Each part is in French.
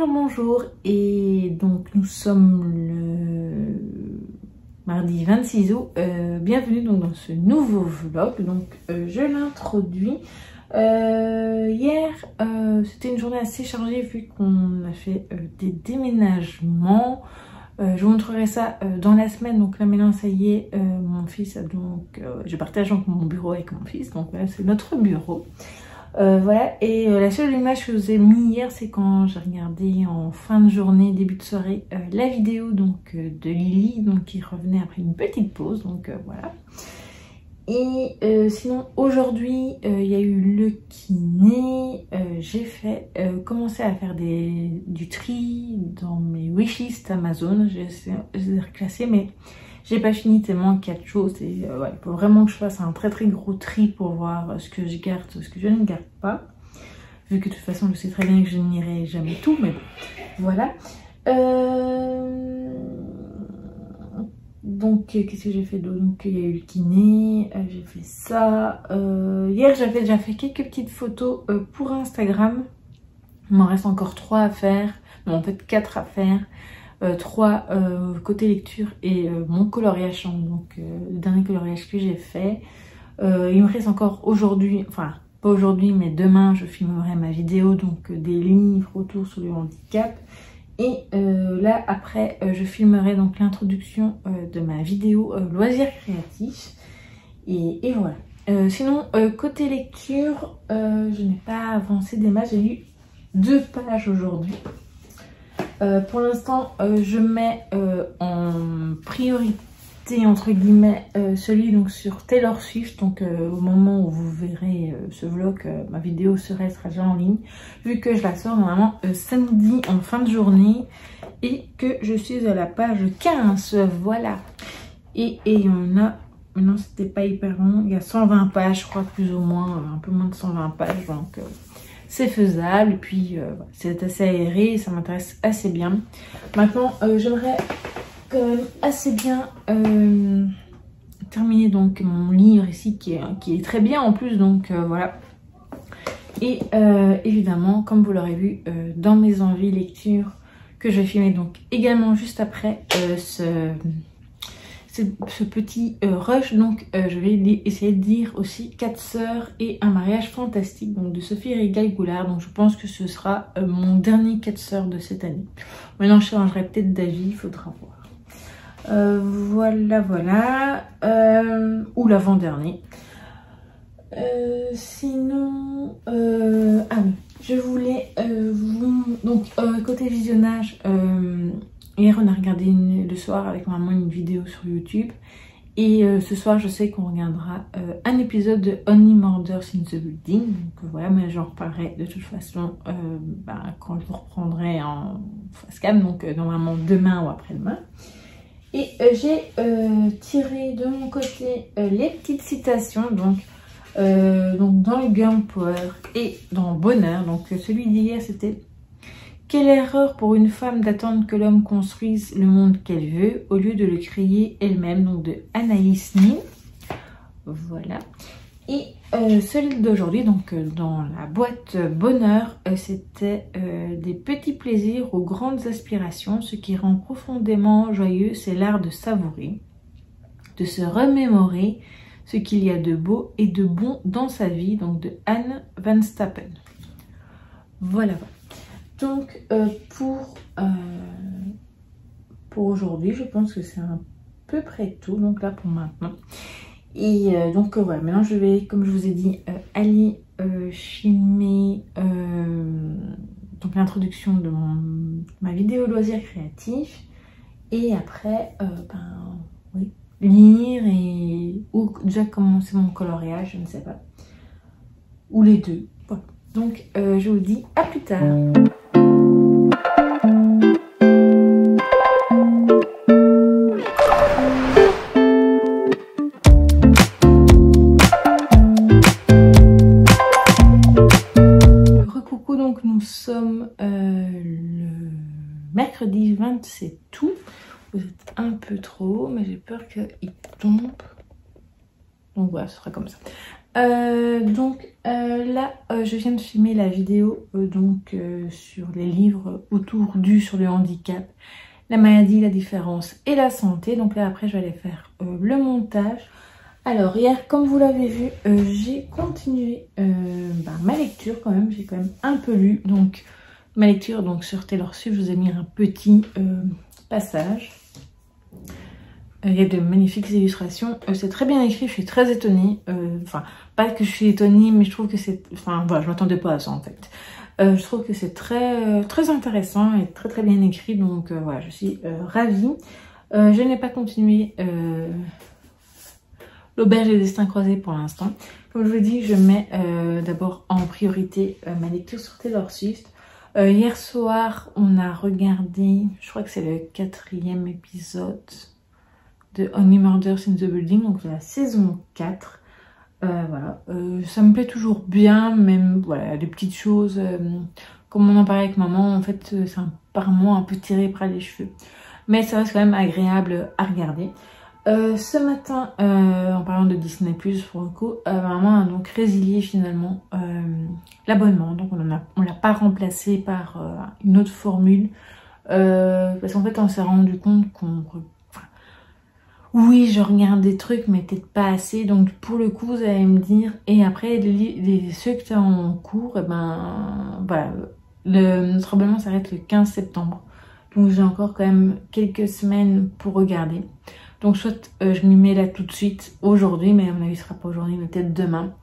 Bonjour, et donc nous sommes le mardi 26 août. Bienvenue donc dans ce nouveau vlog. Donc je l'introduis. Hier c'était une journée assez chargée vu qu'on a fait des déménagements. Je vous montrerai ça dans la semaine. Donc là maintenant ça y est, mon fils a donc je partage donc mon bureau avec mon fils. Donc voilà, c'est notre bureau. Voilà, et la seule image que je vous ai mis hier, c'est quand j'ai regardé en fin de journée, début de soirée, la vidéo donc de Lily, donc qui revenait après une petite pause, donc voilà. Et sinon aujourd'hui il y a eu le kiné. J'ai fait commencé à faire du tri dans mes wishlist Amazon. J'ai reclassé, mais j'ai pas fini tellement 4 choses. Et ouais, il faut vraiment que je fasse un très gros tri pour voir ce que je garde, ce que je ne garde pas. Vu que de toute façon je sais très bien que je n'irai jamais tout, mais bon, voilà. Donc qu'est-ce que j'ai fait d'autre? Donc il y a eu le kiné, j'ai fait ça. Hier j'avais déjà fait quelques petites photos pour Instagram. Il m'en reste encore 3 à faire, non en fait 4 à faire. 3 côté lecture et mon coloriage, donc le dernier coloriage que j'ai fait. Il me reste encore aujourd'hui, enfin pas aujourd'hui mais demain je filmerai ma vidéo donc des livres autour sur le handicap. Et là après je filmerai donc l'introduction de ma vidéo loisirs créatifs. Et voilà. Sinon côté lecture je n'ai pas avancé des masses, j'ai lu 2 pages aujourd'hui. Pour l'instant je mets en priorité entre guillemets celui donc sur Taylor Swift. Donc au moment où vous verrez ce vlog, ma vidéo sera déjà en ligne, vu que je la sors normalement samedi en fin de journée et que je suis à la page 15, voilà. Et il y en a, maintenant c'était pas hyper long, il y a 120 pages je crois, plus ou moins, un peu moins de 120 pages, donc c'est faisable. Et puis c'est assez aéré et ça m'intéresse assez bien. Maintenant j'aimerais quand même assez bien terminer donc mon livre ici qui est très bien en plus, donc voilà. Et évidemment comme vous l'aurez vu dans mes envies lecture que je vais filmer donc également juste après ce petit rush, donc je vais essayer de lire aussi 4 sœurs et un mariage fantastique, donc de Sophie Régal-Goulart. Donc je pense que ce sera mon dernier 4 sœurs de cette année. Maintenant je changerai peut-être d'avis, il faudra voir. Voilà. Ou l'avant-dernier. Sinon ah oui, je voulais donc côté visionnage, hier on a regardé le soir avec maman une vidéo sur YouTube. Et ce soir je sais qu'on regardera un épisode de Only Murders in the Building. Donc voilà, mais j'en reparlerai de toute façon quand je vous reprendrai en face cam. Donc normalement demain ou après-demain. Et j'ai tiré de mon côté les petites citations. Donc dans le Girl Power et dans Bonheur. Donc celui d'hier c'était: quelle erreur pour une femme d'attendre que l'homme construise le monde qu'elle veut au lieu de le créer elle-même, donc de Anaïs Nin. Voilà. Et celui d'aujourd'hui, donc dans la boîte Bonheur, c'était des petits plaisirs aux grandes aspirations. Ce qui rend profondément joyeux, c'est l'art de savourer, de se remémorer ce qu'il y a de beau et de bon dans sa vie, donc de Anne Van Stappen. Voilà. Donc pour aujourd'hui, je pense que c'est à peu près tout, donc là pour maintenant. Et donc voilà, maintenant je vais, comme je vous ai dit, aller filmer donc l'introduction de ma vidéo loisirs créatifs. Et après oui, lire ou déjà commencer mon coloriage, je ne sais pas, ou les deux. Voilà. Donc je vous dis à plus tard. Recoucou, donc nous sommes le mercredi 27 août. Vous êtes un peu trop haut, mais j'ai peur qu'il tombe. Donc voilà, ce sera comme ça. Là, je viens de filmer la vidéo sur les livres autour sur le handicap, la maladie, la différence et la santé. Donc là, après, je vais aller faire le montage. Alors, hier, comme vous l'avez vu, j'ai continué ma lecture quand même. J'ai quand même un peu lu. Donc, ma lecture sur Taylor Swift, je vous ai mis un petit passage. Il y a de magnifiques illustrations. C'est très bien écrit, je suis très étonnée. Enfin, pas que je suis étonnée, mais je trouve que c'est... Enfin, voilà, je m'attendais pas à ça en fait. Je trouve que c'est très intéressant et très bien écrit. Donc voilà, je suis ravie. Je n'ai pas continué l'auberge des destins croisés pour l'instant. Comme je vous dis, je mets d'abord en priorité ma lecture sur Taylor Swift. Hier soir, on a regardé, je crois que c'est le 4e épisode de Only Murders in the Building, donc de la saison 4. Voilà, ça me plaît toujours bien, même voilà, des petites choses, comme on en parlait avec maman, en fait c'est par moments un peu tiré par les cheveux. Mais ça reste quand même agréable à regarder. Ce matin, en parlant de Disney+, pour le coup, maman a donc résilié finalement l'abonnement. Donc on l'a pas remplacé par une autre formule. Parce qu'en fait on s'est rendu compte oui, je regarde des trucs, mais peut-être pas assez. Donc, pour le coup, vous allez me dire. Et après, ceux que tu as en cours, et ben, voilà. Notre abonnement s'arrête le 15 septembre. Donc, j'ai encore quand même quelques semaines pour regarder. Donc, soit je m'y mets là tout de suite, aujourd'hui, mais à mon avis, ce sera pas aujourd'hui, mais peut-être demain.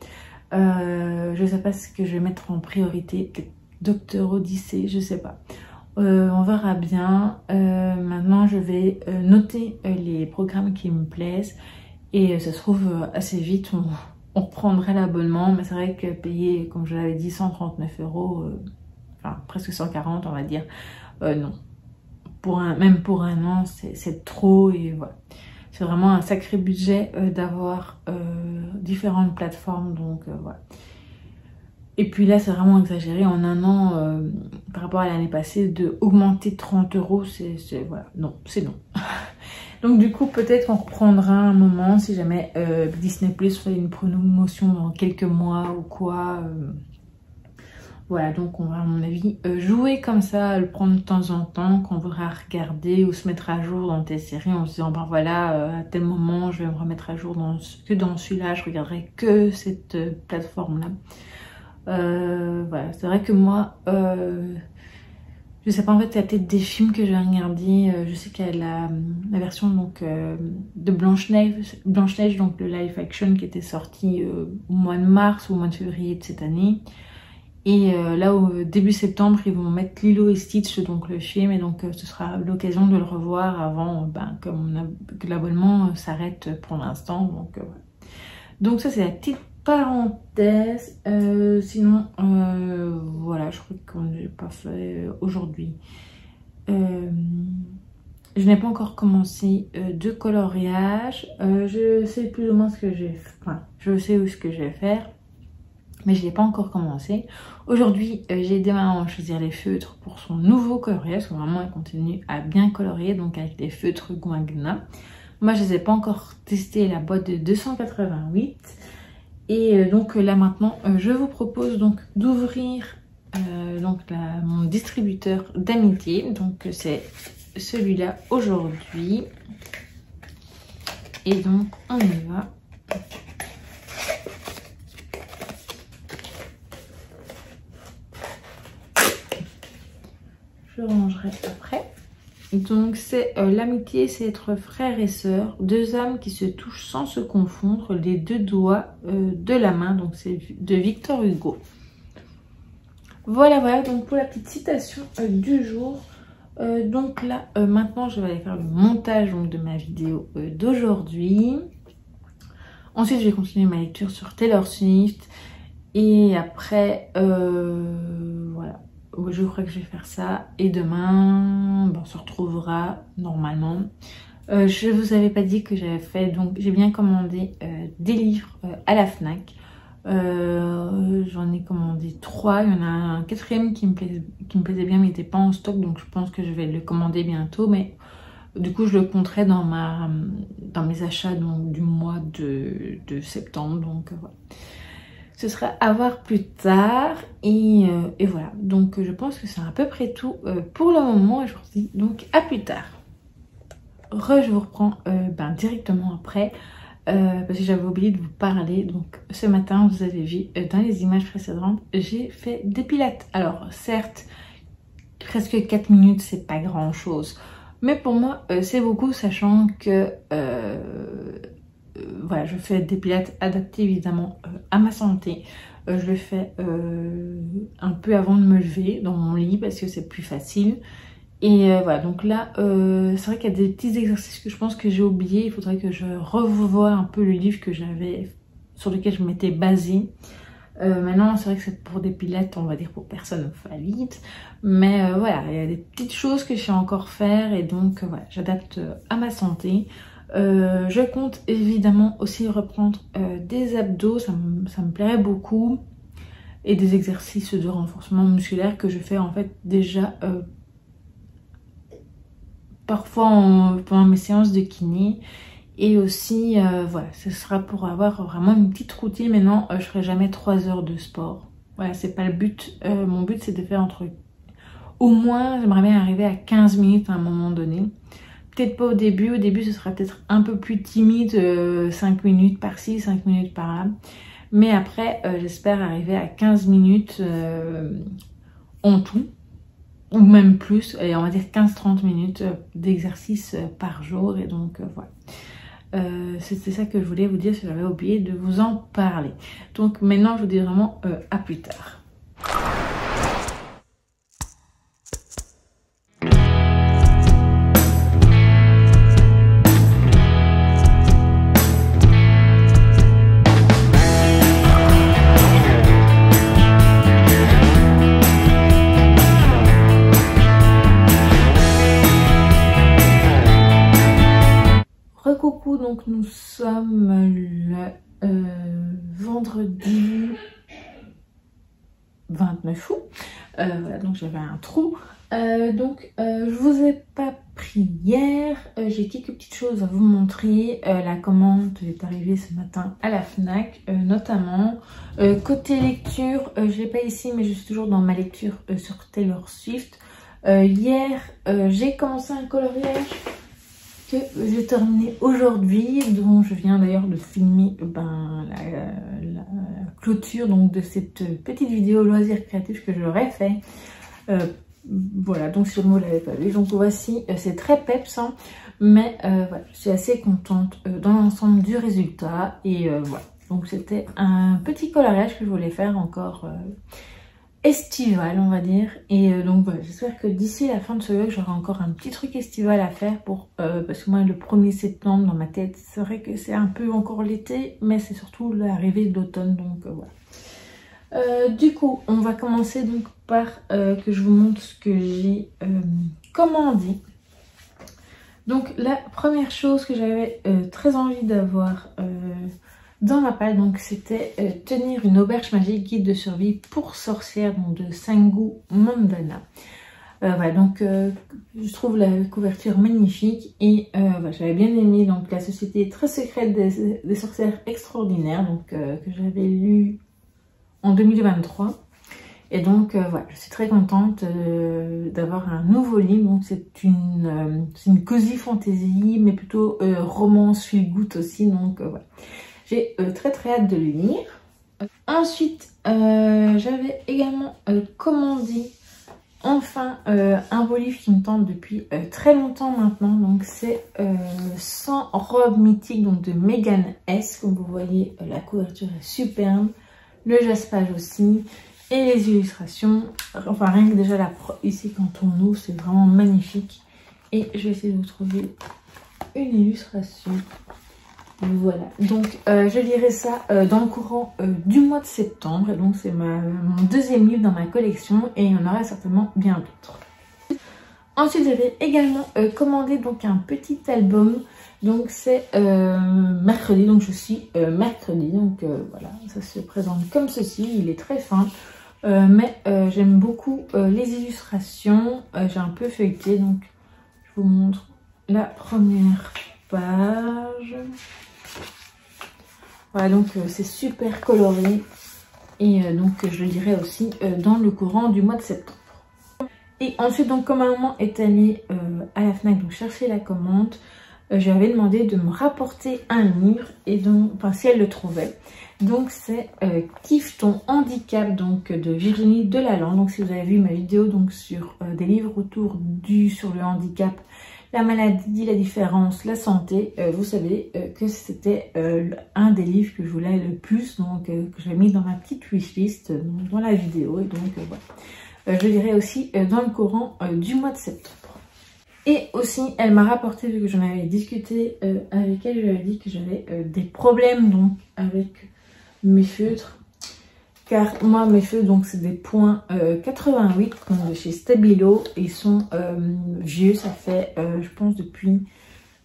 Je sais pas ce que je vais mettre en priorité. Peut-être Docteur Odyssée, je sais pas. On verra bien. Maintenant, je vais noter les programmes qui me plaisent. Et ça se trouve assez vite, on reprendrait l'abonnement. Mais c'est vrai que payer, comme je l'avais dit, 139 €, enfin presque 140 on va dire, non. Même pour un an, c'est trop. Et voilà. C'est vraiment un sacré budget d'avoir différentes plateformes. Donc voilà. Et puis là, c'est vraiment exagéré en un an par rapport à l'année passée de augmenter 30 €. Voilà, non, c'est non. Donc du coup, peut-être qu'on reprendra un moment si jamais Disney Plus fait une promotion dans quelques mois ou quoi. Voilà, donc on va à mon avis jouer comme ça, le prendre de temps en temps, qu'on voudra regarder ou se mettre à jour dans tes séries en se disant, ben voilà, à tel moment, je vais me remettre à jour que dans celui-là, je regarderai que cette plateforme-là. Voilà, c'est vrai que moi, je sais pas, en fait, il y a peut-être des films que j'ai regardés. Je sais qu'il y a la version donc de Blanche-Neige, donc le live action qui était sorti au mois de mars ou au mois de février de cette année. Et là, au début septembre, ils vont mettre Lilo et Stitch, donc le film, et donc ce sera l'occasion de le revoir avant que l'abonnement s'arrête pour l'instant. Donc, voilà. Donc ça, c'est la petite parenthèse. Sinon, voilà, je crois qu'on n'a pas fait aujourd'hui. Je n'ai pas encore commencé de coloriage. Je sais plus ou moins ce que je sais où ce que je vais faire, mais je n'ai pas encore commencé. Aujourd'hui, j'ai aidé maman à choisir les feutres pour son nouveau coloriage. Vraiment, elle continue à bien colorier, donc avec des feutres Guangna. Moi, je ne les ai pas encore testé, la boîte de 288. Et donc là maintenant, je vous propose donc d'ouvrir mon distributeur d'amitié. Donc c'est celui-là aujourd'hui. Et donc on y va. Je rangerai après. Donc c'est l'amitié, c'est être frère et sœur, deux âmes qui se touchent sans se confondre, les deux doigts de la main. Donc c'est de Victor Hugo. Voilà, donc pour la petite citation du jour. Donc là, maintenant je vais aller faire le montage donc, de ma vidéo d'aujourd'hui. Ensuite je vais continuer ma lecture sur Taylor Swift. Et après, voilà. Je crois que je vais faire ça. Et demain, on se retrouvera normalement. Je vous avais pas dit que j'avais fait, donc j'ai bien commandé des livres à la Fnac. J'en ai commandé 3. Il y en a un 4e qui me plaisait bien, mais il n'était pas en stock. Donc je pense que je vais le commander bientôt. Mais Du coup, je le compterai dans mes achats donc, du mois de septembre. Donc voilà. Ce sera à voir plus tard. Et voilà. Donc je pense que c'est à peu près tout pour le moment. Je vous dis donc à plus tard. Je vous reprends directement après. Parce que j'avais oublié de vous parler. Donc ce matin, vous avez vu dans les images précédentes, j'ai fait des pilates. Alors certes, presque 4 minutes, c'est pas grand chose. Mais pour moi, c'est beaucoup, sachant que voilà, je fais des pilates adaptés évidemment à ma santé. Je le fais un peu avant de me lever dans mon lit parce que c'est plus facile. Et voilà, donc là, c'est vrai qu'il y a des petits exercices que je pense que j'ai oubliés. Il faudrait que je revoie un peu le livre que j'avais, sur lequel je m'étais basée. Maintenant, c'est vrai que c'est pour des pilates, on va dire pour personnes valides. Mais voilà, il y a des petites choses que je sais encore faire. Et donc, voilà, j'adapte à ma santé. Je compte évidemment aussi reprendre des abdos. Ça me plairait beaucoup. Et des exercices de renforcement musculaire que je fais en fait déjà... parfois pendant mes séances de kiné. Et aussi voilà, ce sera pour avoir vraiment une petite routine. Maintenant je ferai jamais 3 heures de sport, voilà, c'est pas le but. Mon but c'est de faire au moins, j'aimerais bien arriver à 15 minutes à un moment donné. Peut-être pas au début ce sera peut-être un peu plus timide, 5 minutes par-ci, 5 minutes par-là. Mais après j'espère arriver à 15 minutes en tout. Ou même plus, et on va dire 15-30 minutes d'exercice par jour. Et donc voilà. C'était ça que je voulais vous dire, si j'avais oublié de vous en parler. Donc maintenant, je vous dis vraiment à plus tard. Coucou, donc nous sommes le vendredi 29 août. Voilà, donc j'avais un trou. Je vous ai pas pris hier. J'ai quelques petites choses à vous montrer. La commande est arrivée ce matin à la Fnac, notamment. Côté lecture, je l'ai pas ici, mais je suis toujours dans ma lecture sur Taylor Swift. Hier, j'ai commencé un coloriage que j'ai terminé aujourd'hui, dont je viens d'ailleurs de filmer la clôture donc de cette petite vidéo loisir créatif que j'aurais fait. Voilà, donc si vous ne l'avez pas vu, donc voici, c'est très peps, hein, mais voilà, je suis assez contente dans l'ensemble du résultat. Et voilà, donc c'était un petit coloriage que je voulais faire encore estival, on va dire. Et donc voilà, j'espère que d'ici la fin de ce vlog j'aurai encore un petit truc estival à faire pour parce que moi le 1er septembre dans ma tête c'est vrai que c'est un peu encore l'été, mais c'est surtout l'arrivée de l'automne. Donc voilà, du coup on va commencer donc par que je vous montre ce que j'ai commandé. Donc la première chose que j'avais très envie d'avoir dans ma palle, donc c'était tenir une auberge magique guide de survie pour sorcières, donc de Sangu Mandana. Voilà, donc je trouve la couverture magnifique. Et voilà, j'avais bien aimé donc la société très secrète des sorcières extraordinaires, donc que j'avais lu en 2023. Et donc voilà, je suis très contente d'avoir un nouveau livre. Donc c'est une cozy fantasy, mais plutôt romance feel good aussi. Donc voilà. J'ai très hâte de le lire. Ensuite, j'avais également commandé enfin un beau livre qui me tente depuis très longtemps maintenant. Donc c'est 100 robes mythiques donc de Megan S. Comme vous voyez, la couverture est superbe. Le jaspage aussi. Et les illustrations. Enfin rien que déjà ici quand on ouvre, c'est vraiment magnifique. Et je vais essayer de vous trouver une illustration. Voilà, donc je lirai ça dans le courant du mois de septembre. Et donc c'est mon deuxième livre dans ma collection et il y en aura certainement bien d'autres. Ensuite j'avais également commandé donc un petit album. Donc c'est mercredi, donc je suis mercredi. Donc voilà, ça se présente comme ceci, il est très fin. Mais j'aime beaucoup les illustrations. J'ai un peu feuilleté, donc je vous montre la première page. Voilà, donc c'est super coloré. Et donc je lirai aussi dans le courant du mois de septembre. Et ensuite, donc comme maman est allée à la FNAC donc chercher la commande, je lui avais demandé de me rapporter un livre, et donc, enfin si elle le trouvait. Donc c'est Kiffe ton handicap, donc de Virginie Delalande. Donc si vous avez vu ma vidéo donc sur des livres autour sur le handicap, la maladie, la différence, la santé, vous savez que c'était un des livres que je voulais le plus, donc que j'ai mis dans ma petite wishlist dans la vidéo. Et donc voilà. Je dirais aussi dans le courant du mois de septembre. Et aussi, elle m'a rapporté, vu que j'en avais discuté avec elle, je lui avais dit que j'avais des problèmes donc avec mes feutres. Car moi, mes feutres, donc c'est des points 88 donc de chez Stabilo. Ils sont vieux, ça fait, je pense, depuis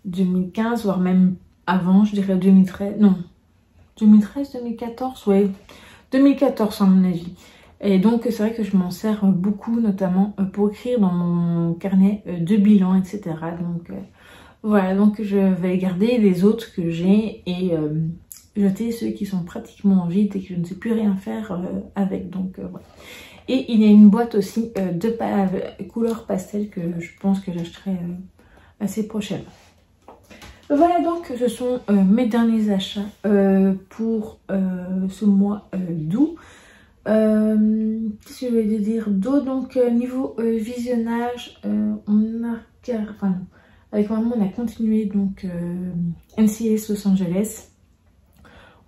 2015, voire même avant, je dirais 2013. Non, 2013, 2014, ouais, 2014 à mon avis. Et donc c'est vrai que je m'en sers beaucoup, notamment pour écrire dans mon carnet de bilan, etc. Donc voilà, donc je vais garder les autres que j'ai et jeter ceux qui sont pratiquement vides et que je ne sais plus rien faire avec. Donc voilà. Et il y a une boîte aussi de couleur pastel que je pense que j'achèterai assez prochainement. Voilà, donc ce sont mes derniers achats pour ce mois d'août. Qu'est-ce que je vais dire d'autre? Donc niveau visionnage, on a avec maman on a continué donc NCIS Los Angeles.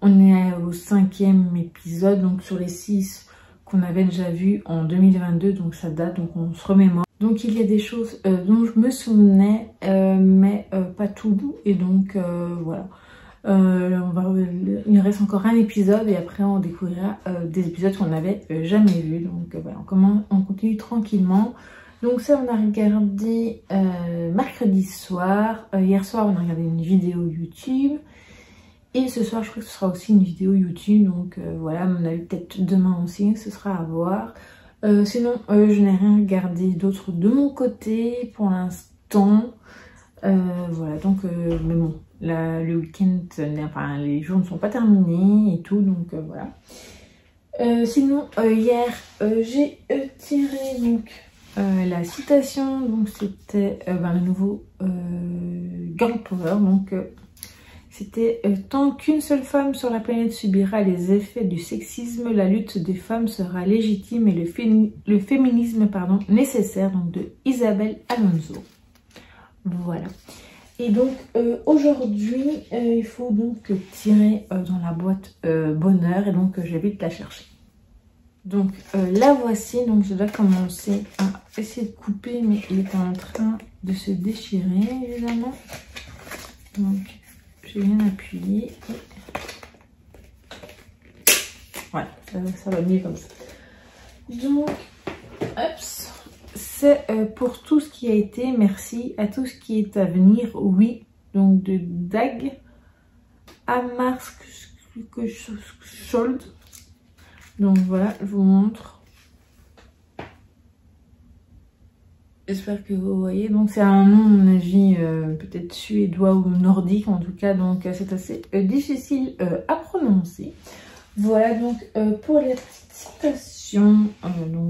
On est au 5e épisode, donc sur les 6 qu'on avait déjà vu en 2022, donc ça date, donc on se remémore. Donc il y a des choses dont je me souvenais, mais pas tout, et donc voilà. Il reste encore un épisode et après on découvrira des épisodes qu'on n'avait jamais vus. Donc voilà, on continue tranquillement. Donc ça, on a regardé mercredi soir. Hier soir, on a regardé une vidéo YouTube. Et ce soir, je crois que ce sera aussi une vidéo YouTube. Donc voilà, à mon avis, peut-être demain aussi, ce sera à voir. Sinon, je n'ai rien regardé d'autre de mon côté pour l'instant. Voilà, donc mais bon. Le week-end, enfin les jours ne sont pas terminés et tout, donc voilà. Sinon, hier, j'ai tiré donc la citation, donc c'était le nouveau Girl Power, donc c'était tant qu'une seule femme sur la planète subira les effets du sexisme, la lutte des femmes sera légitime et le féminisme nécessaire, donc de Isabelle Alonso. Voilà. Et donc aujourd'hui, il faut donc tirer dans la boîte bonheur, et donc je vais vite la chercher. Donc la voici, donc je dois commencer à essayer de couper, mais il est en train de se déchirer évidemment. Donc j'ai bien appuyé. Et... voilà, ça va mieux comme ça. Donc, hop. C'est pour tout ce qui a été, merci à tout ce qui est à venir, oui, donc de Dag à Mars Schold. Donc voilà, je vous montre. J'espère que vous voyez. Donc c'est un nom, à mon avis, peut-être suédois ou nordique en tout cas, donc c'est assez difficile à prononcer. Voilà donc pour la petite citation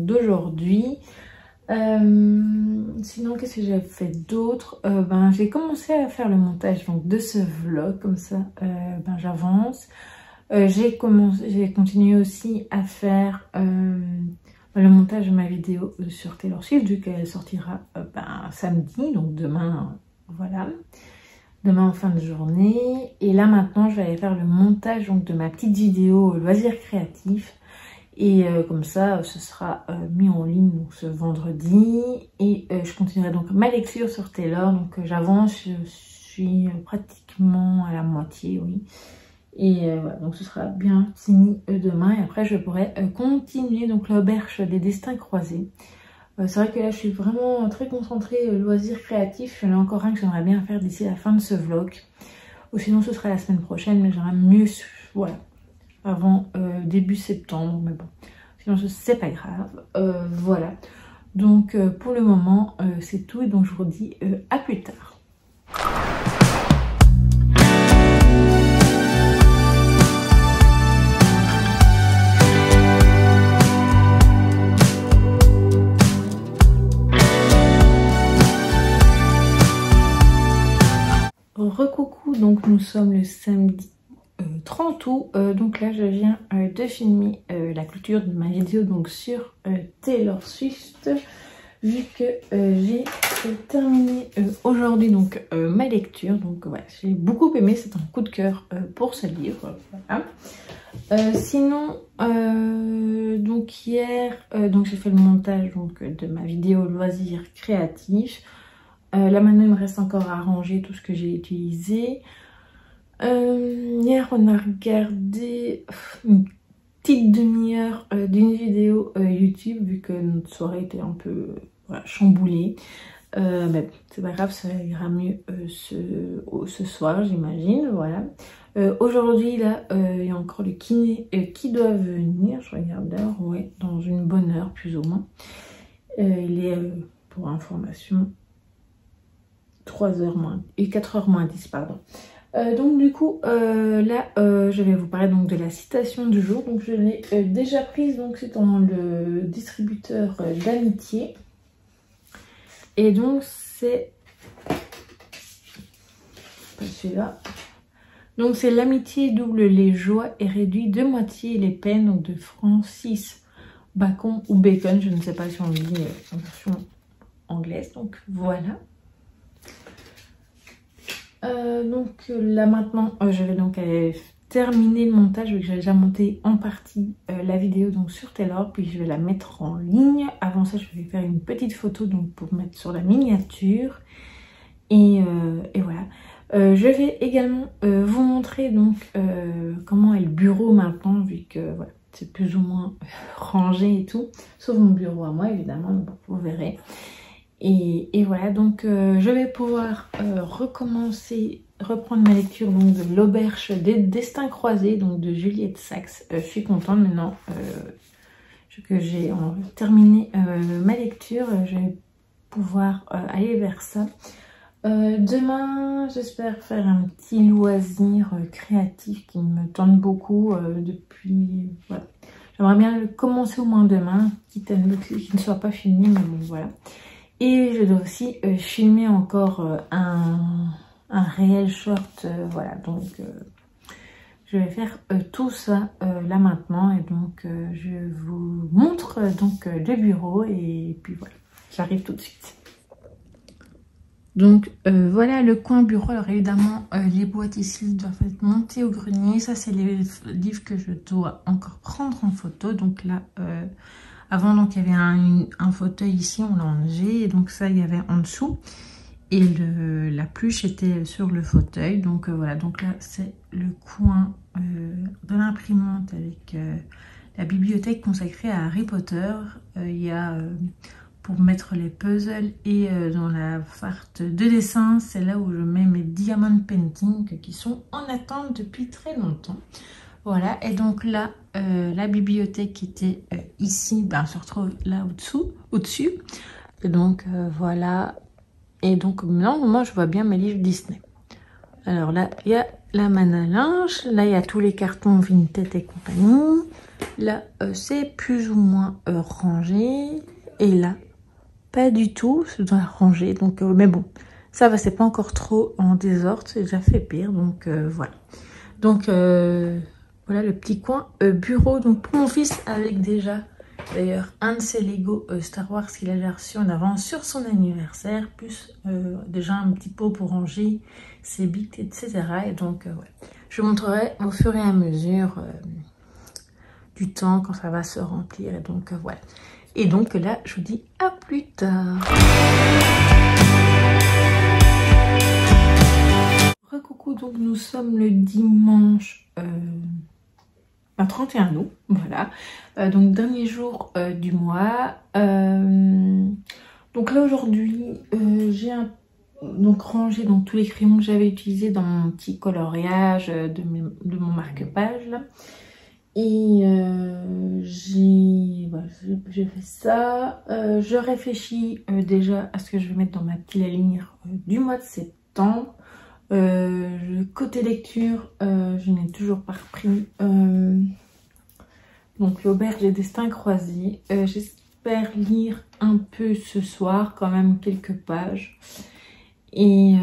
d'aujourd'hui. Sinon, qu'est-ce que j'ai fait d'autre? J'ai commencé à faire le montage donc de ce vlog, comme ça j'avance. J'ai continué aussi à faire le montage de ma vidéo sur Taylor Swift, vu qu'elle sortira samedi, donc demain, voilà, demain en fin de journée. Et là maintenant je vais aller faire le montage donc de ma petite vidéo loisirs créatifs. Et comme ça, ce sera mis en ligne donc, ce vendredi. Et je continuerai donc ma lecture sur Taylor. Donc j'avance, je suis pratiquement à la moitié, oui. Et voilà, donc ce sera bien fini demain. Et après, je pourrai continuer donc l'auberge des destins croisés. C'est vrai que là, je suis vraiment très concentrée loisirs créatifs. J'en ai encore un que j'aimerais bien faire d'ici la fin de ce vlog. Ou sinon, ce sera la semaine prochaine. Mais j'aimerais mieux, voilà, avant début septembre, mais bon, sinon c'est pas grave. Voilà, donc pour le moment c'est tout, et donc je vous dis à plus tard. nous sommes le samedi 30 août. Donc là je viens de filmer la clôture de ma vidéo donc sur Taylor Swift. Vu que j'ai terminé aujourd'hui donc ma lecture, donc ouais, j'ai beaucoup aimé, c'est un coup de cœur pour ce livre. Voilà. Sinon, donc hier, donc j'ai fait le montage donc de ma vidéo loisirs créatifs. Là maintenant il me reste encore à ranger tout ce que j'ai utilisé. Hier on a regardé une petite demi-heure d'une vidéo YouTube vu que notre soirée était un peu voilà, chamboulée. Mais bon, c'est pas grave, ça ira mieux ce soir j'imagine. Voilà. Aujourd'hui là il y a encore le kiné qui doit venir. Je regarde l'heure, ouais, dans une bonne heure plus ou moins. Il est pour information 3h moins et 4h moins 10 pardon. Donc du coup là je vais vous parler donc de la citation du jour. Donc je l'ai déjà prise, donc c'est dans le distributeur d'amitié et donc c'est celui-là. Donc c'est l'amitié double les joies et réduit de moitié les peines, donc de Francis Bacon ou Bacon, je ne sais pas si on le dit en version anglaise. Donc voilà. Donc là maintenant je vais donc terminer le montage vu que j'ai déjà monté en partie la vidéo donc sur Taylor, puis je vais la mettre en ligne. Avant ça je vais faire une petite photo donc pour mettre sur la miniature et voilà. Je vais également vous montrer donc comment est le bureau maintenant vu que voilà, c'est plus ou moins rangé et tout, sauf mon bureau à moi évidemment, donc vous verrez. Et voilà, donc je vais pouvoir reprendre ma lecture donc, de l'Auberge des Destins Croisés, donc de Juliette Saxe. Je suis contente maintenant que j'ai terminé ma lecture, je vais pouvoir aller vers ça. Demain, j'espère faire un petit loisir créatif qui me tente beaucoup depuis... Voilà. J'aimerais bien le commencer au moins demain, quitte à qu'il ne soit pas fini, mais bon voilà. Et je dois aussi filmer encore un réel short, voilà, donc je vais faire tout ça là maintenant et donc je vous montre donc le bureau et puis voilà, j'arrive tout de suite. Donc voilà le coin bureau. Alors évidemment les boîtes ici doivent être montées au grenier, ça c'est les livres que je dois encore prendre en photo, donc là... Avant, donc, il y avait un fauteuil ici, on l'a enlevé. Et donc, ça, il y avait en dessous. Et la pluche était sur le fauteuil. Donc, voilà. Donc, là, c'est le coin de l'imprimante avec la bibliothèque consacrée à Harry Potter. Il y a, pour mettre les puzzles et dans la farte de dessin, c'est là où je mets mes diamond paintings qui sont en attente depuis très longtemps. Voilà, et donc là, la bibliothèque qui était ici, ben, se retrouve là au-dessus. Et donc voilà, et donc maintenant, moi je vois bien mes livres Disney. Alors là, il y a la manne à linge, là il y a tous les cartons Vinted et compagnie. Là, c'est plus ou moins rangé, et là, pas du tout, c'est dans la rangée. Donc, mais bon, ça va, c'est pas encore trop en désordre, c'est déjà fait pire, donc voilà. Donc... voilà le petit coin bureau donc pour mon fils avec déjà d'ailleurs un de ses Lego Star Wars qu'il a reçu en avance sur son anniversaire, plus déjà un petit pot pour ranger ses bits etc. Et donc ouais. Je montrerai au fur et à mesure du temps quand ça va se remplir et donc voilà. Et donc là je vous dis à plus tard. Recoucou, donc nous sommes le dimanche 31 août, voilà, donc dernier jour du mois. Donc là aujourd'hui j'ai donc rangé donc tous les crayons que j'avais utilisés dans mon petit coloriage de mon marque-page là. Et j'ai fait ça. Je réfléchis déjà à ce que je vais mettre dans ma planning du mois de septembre. Côté lecture, je n'ai toujours pas repris donc l'Auberge des Destins Croisés. J'espère lire un peu ce soir, quand même quelques pages. Et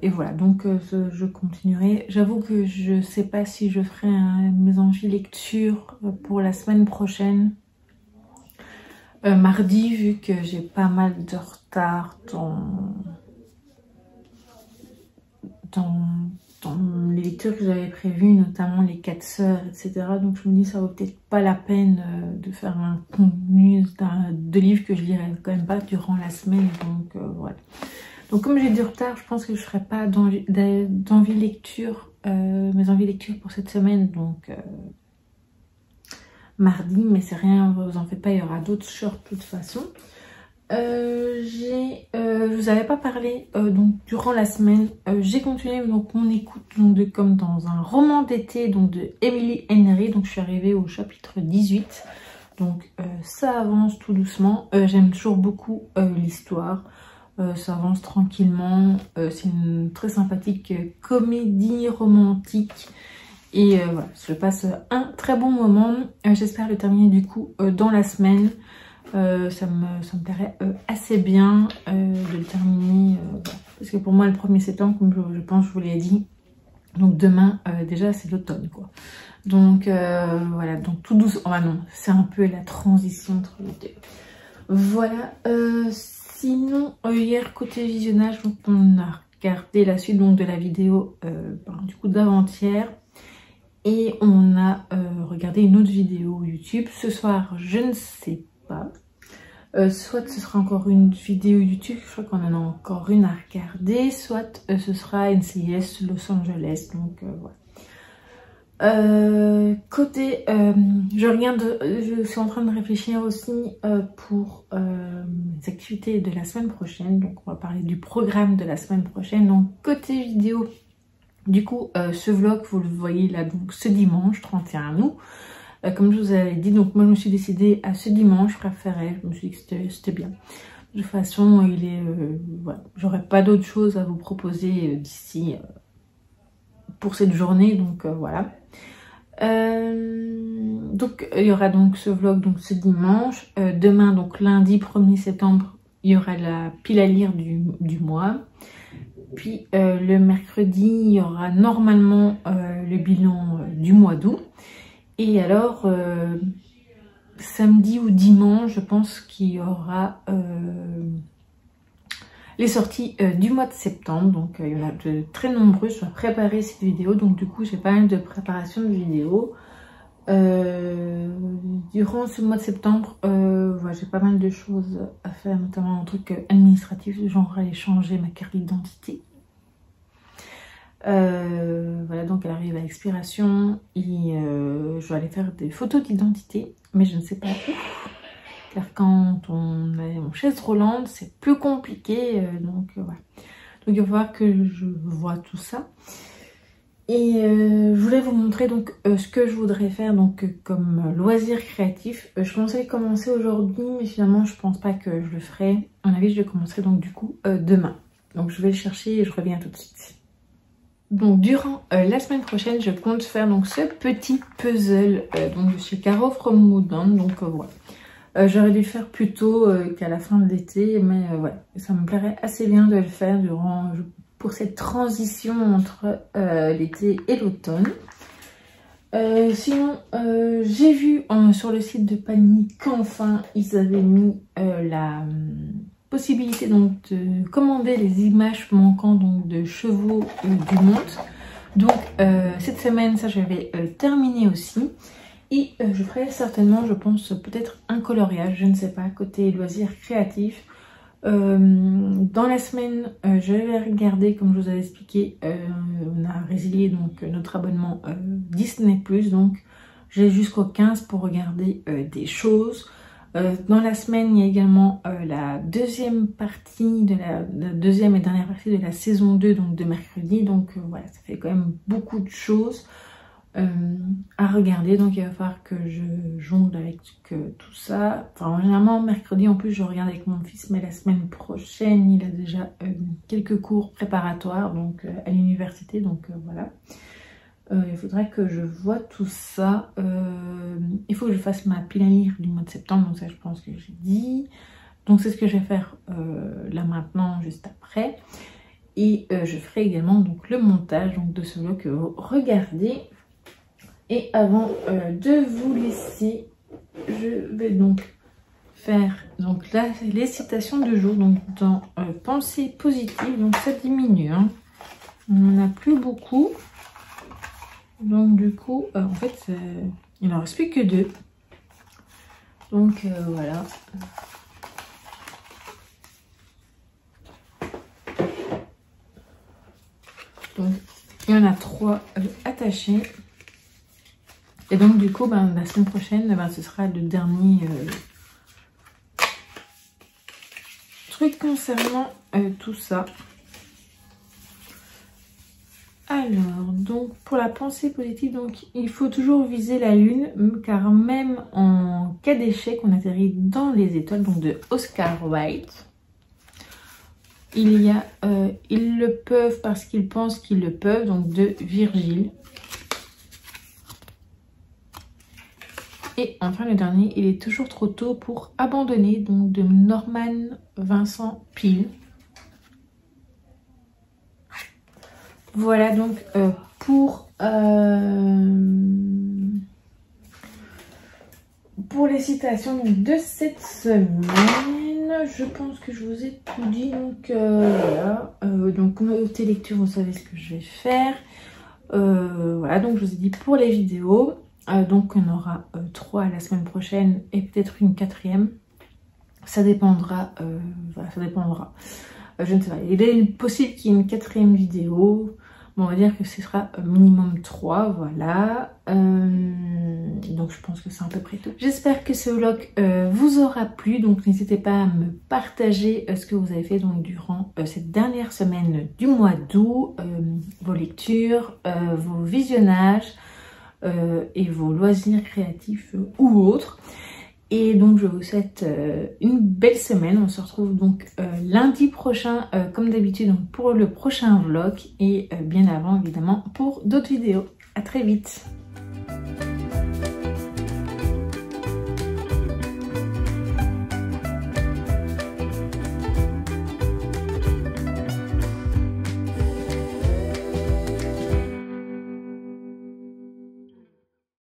voilà, donc je continuerai. J'avoue que je sais pas si je ferai mes envies lecture pour la semaine prochaine. Mardi, vu que j'ai pas mal de retard dans les lectures que j'avais prévues, notamment les 4 sœurs, etc. Donc je me dis ça vaut peut-être pas la peine de faire un contenu de livres que je lirai quand même pas durant la semaine. Donc voilà. Donc comme j'ai du retard, je pense que je ne ferai pas d'envie lecture, mes envies lecture pour cette semaine. Donc mardi, mais c'est rien, vous en faites pas, il y aura d'autres shorts de toute façon. Je vous avais pas parlé donc durant la semaine, j'ai continué donc mon écoute donc comme dans un roman d'été donc de Emily Henry. Donc je suis arrivée au chapitre 18, donc ça avance tout doucement. J'aime toujours beaucoup l'histoire, ça avance tranquillement, c'est une très sympathique comédie romantique. Et voilà, je passe un très bon moment. J'espère le terminer du coup dans la semaine. Ça me plairait assez bien de le terminer. Voilà. Parce que pour moi, le 1er septembre, comme je pense, je vous l'ai dit, donc demain, déjà, c'est l'automne, quoi. Donc voilà, donc tout douce. Oh non, c'est un peu la transition entre les deux. Voilà. Sinon, hier, côté visionnage, donc on a regardé la suite donc de la vidéo du coup d'avant-hier. Et on a regardé une autre vidéo YouTube. Ce soir, je ne sais pas. Soit ce sera encore une vidéo YouTube, je crois qu'on en a encore une à regarder. Soit ce sera NCIS Los Angeles. Donc voilà. Côté, je suis en train de réfléchir aussi pour les activités de la semaine prochaine. Donc on va parler du programme de la semaine prochaine. Donc côté vidéo. Du coup, ce vlog, vous le voyez là, donc ce dimanche 31 août. Comme je vous avais dit, donc moi je me suis décidée à ce dimanche, je préférais, je me suis dit que c'était bien. De toute façon, il est, voilà, j'aurais pas d'autre chose à vous proposer d'ici pour cette journée, donc voilà. Donc il y aura donc ce vlog donc ce dimanche. Demain, donc lundi 1er septembre, il y aura la pile à lire du mois. Puis le mercredi, il y aura normalement le bilan du mois d'août. Et alors, samedi ou dimanche, je pense qu'il y aura les sorties du mois de septembre. Donc il y en a de très nombreux. Je dois préparer cette vidéo. Donc du coup, j'ai pas mal de préparation de vidéos. Durant ce mois de septembre, voilà, j'ai pas mal de choses à faire, notamment un truc administratif, genre aller changer ma carte d'identité. Voilà, donc elle arrive à expiration et je vais aller faire des photos d'identité, mais je ne sais pas où, car quand on est en chaise roulante, c'est plus compliqué, donc voilà. Donc il va falloir que je vois tout ça. Et je voulais vous montrer donc ce que je voudrais faire donc comme loisir créatif. Je pensais commencer aujourd'hui, mais finalement je pense pas que je le ferai. À mon avis, je commencerai donc du coup demain. Donc je vais le chercher et je reviens tout de suite. Donc durant la semaine prochaine, je compte faire donc ce petit puzzle donc de chez Caro From Woodland. Donc voilà. J'aurais dû le faire plus tôt qu'à la fin de l'été, mais voilà, ça me plairait assez bien de le faire pour cette transition entre l'été et l'automne. Sinon, j'ai vu sur le site de Panini qu'enfin ils avaient mis la possibilité donc de commander les images manquantes donc de chevaux du monde. Donc cette semaine, ça je vais terminer aussi. Et je ferai certainement, je pense, peut-être un coloriage, je ne sais pas, côté loisirs créatifs. Dans la semaine, je vais regarder, comme je vous avais expliqué, on a résilié donc notre abonnement Disney+, donc j'ai jusqu'au 15 pour regarder des choses. Dans la semaine, il y a également la deuxième partie de la deuxième et dernière partie de la saison 2 donc de mercredi. Donc voilà, ça fait quand même beaucoup de choses à regarder. Donc il va falloir que je jongle avec tout ça. Enfin, généralement mercredi en plus je regarde avec mon fils, mais la semaine prochaine il a déjà quelques cours préparatoires donc à l'université. Donc voilà. Il faudrait que je vois tout ça. Il faut que je fasse ma pile à lire du mois de septembre, donc ça je pense que j'ai dit. Donc c'est ce que je vais faire là maintenant, juste après. et je ferai également donc le montage donc, de ce vlog que vous regardez. Et avant de vous laisser, je vais donc faire donc là les citations du jour donc dans pensée positive. Donc ça diminue, hein. On n'en a plus beaucoup. Donc du coup, en fait, il n'en reste plus que 2. Donc voilà. Donc il y en a 3 attachés. Et donc du coup, la semaine prochaine, ce sera le dernier truc concernant tout ça. Alors, donc pour la pensée positive, donc il faut toujours viser la lune, car même en cas d'échec, on atterrit dans les étoiles, donc de Oscar Wilde. Il y a ils le peuvent parce qu'ils pensent qu'ils le peuvent, donc de Virgile. Et enfin le dernier, il est toujours trop tôt pour abandonner, donc de Norman Vincent Peale. Voilà donc pour les citations donc, de cette semaine. Je pense que je vous ai tout dit. Donc voilà. Donc côté lecture, vous savez ce que je vais faire. Voilà, donc je vous ai dit pour les vidéos. Donc on aura 3 la semaine prochaine et peut-être une 4e. Ça dépendra. Voilà, ça dépendra. Je ne sais pas. Il est possible qu'il y ait une 4e vidéo. Bon, on va dire que ce sera minimum 3, voilà. Donc je pense que c'est à peu près tout. J'espère que ce vlog vous aura plu. Donc n'hésitez pas à me partager ce que vous avez fait donc, durant cette dernière semaine du mois d'août. Vos lectures, vos visionnages et vos loisirs créatifs ou autres. Et donc je vous souhaite une belle semaine. On se retrouve donc lundi prochain comme d'habitude pour le prochain vlog et bien avant évidemment pour d'autres vidéos. À très vite.